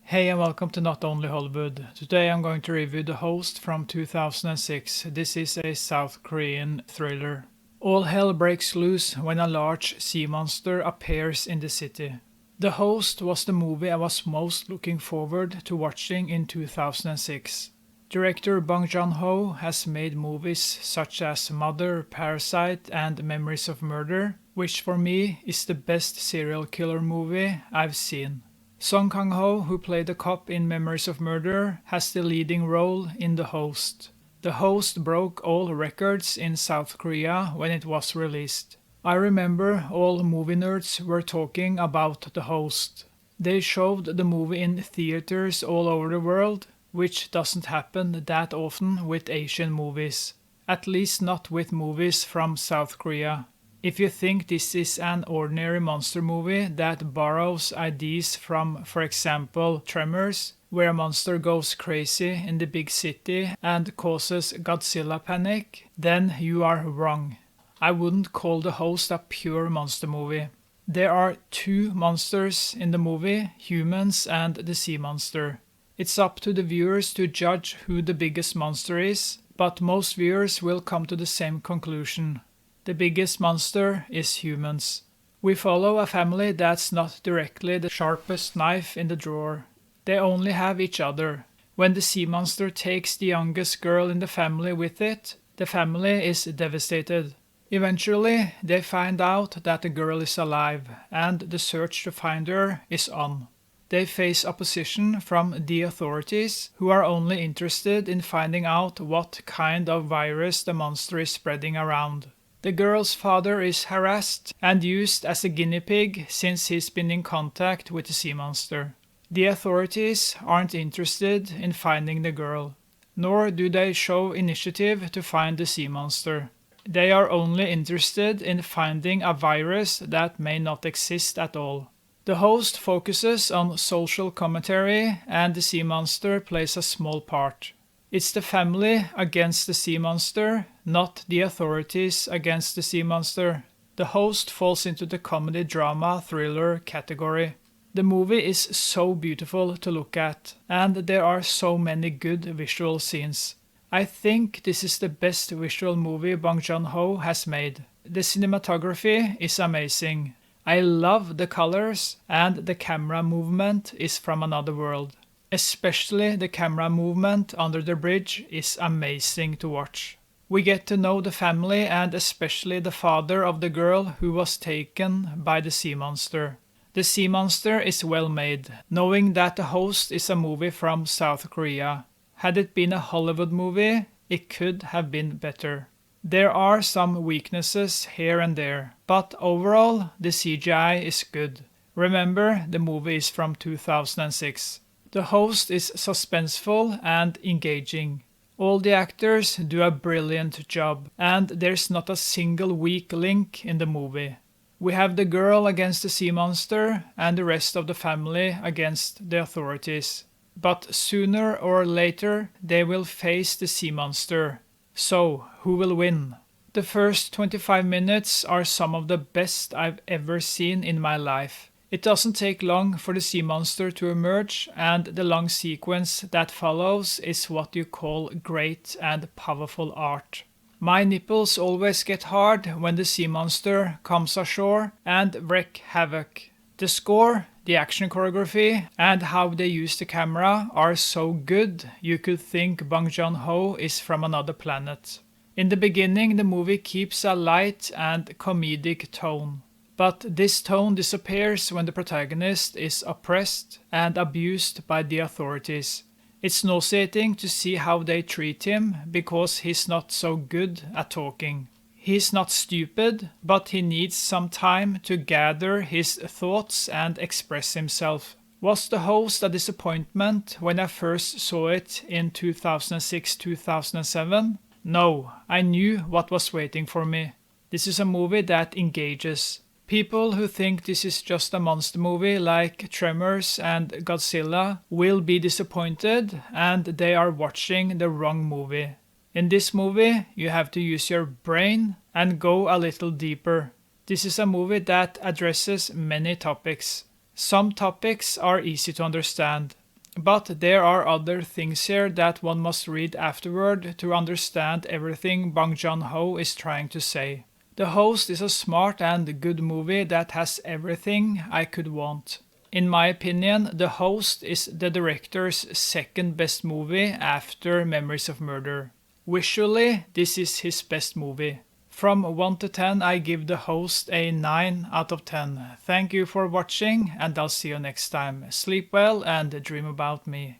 Hey and welcome to Not Only Hollywood. Today I'm going to review The Host from 2006. This is a South Korean thriller. All hell breaks loose when a large sea monster appears in the city. The Host was the movie I was most looking forward to watching in 2006. Director Bong Joon-ho has made movies such as Mother, Parasite and Memories of Murder, which for me is the best serial killer movie I've seen. Song Kang-ho, who played the cop in Memories of Murder, has the leading role in The Host. The Host broke all records in South Korea when it was released. I remember all movie nerds were talking about The Host. They showed the movie in theaters all over the world, which doesn't happen that often with Asian movies. At least not with movies from South Korea. If you think this is an ordinary monster movie that borrows ideas from, for example, Tremors, where a monster goes crazy in the big city and causes Godzilla panic, then you are wrong. I wouldn't call The Host a pure monster movie. There are two monsters in the movie, humans and the sea monster. It's up to the viewers to judge who the biggest monster is, but most viewers will come to the same conclusion. The biggest monster is humans. We follow a family that's not directly the sharpest knife in the drawer. They only have each other. When the sea monster takes the youngest girl in the family with it, the family is devastated. Eventually, they find out that the girl is alive, and the search to find her is on. They face opposition from the authorities, who are only interested in finding out what kind of virus the monster is spreading around. The girl's father is harassed and used as a guinea pig since he's been in contact with the sea monster. The authorities aren't interested in finding the girl, nor do they show initiative to find the sea monster. They are only interested in finding a virus that may not exist at all. The Host focuses on social commentary, and the sea monster plays a small part. It's the family against the sea monster, not the authorities against the sea monster. The Host falls into the comedy drama thriller category. The movie is so beautiful to look at, and there are so many good visual scenes. I think this is the best visual movie Bong Joon-ho has made. The cinematography is amazing. I love the colors, and the camera movement is from another world. Especially the camera movement under the bridge is amazing to watch. We get to know the family and especially the father of the girl who was taken by the sea monster. The sea monster is well made, knowing that The Host is a movie from South Korea. Had it been a Hollywood movie, it could have been better. There are some weaknesses here and there, but overall the CGI is good. Remember, the movie is from 2006. The Host is suspenseful and engaging. All the actors do a brilliant job, and there's not a single weak link in the movie. We have the girl against the sea monster and the rest of the family against the authorities. But sooner or later they will face the sea monster. So, who will win? The first 25 minutes are some of the best I've ever seen in my life. It doesn't take long for the sea monster to emerge, and the long sequence that follows is what you call great and powerful art. My nipples always get hard when the sea monster comes ashore and wreak havoc. The score, the action choreography, and how they use the camera are so good you could think Bong Joon-ho is from another planet. In the beginning, the movie keeps a light and comedic tone. But this tone disappears when the protagonist is oppressed and abused by the authorities. It's nauseating to see how they treat him because he's not so good at talking. He's not stupid, but he needs some time to gather his thoughts and express himself. Was The Host a disappointment when I first saw it in 2006-2007? No, I knew what was waiting for me. This is a movie that engages. People who think this is just a monster movie like Tremors and Godzilla will be disappointed, and they are watching the wrong movie. In this movie, you have to use your brain and go a little deeper. This is a movie that addresses many topics. Some topics are easy to understand. But there are other things here that one must read afterward to understand everything Bong Joon-ho is trying to say. The Host is a smart and good movie that has everything I could want. In my opinion, The Host is the director's second best movie after Memories of Murder. Visually, this is his best movie. From 1 to 10, I give The Host a 9 out of 10. Thank you for watching, and I'll see you next time. Sleep well and dream about me.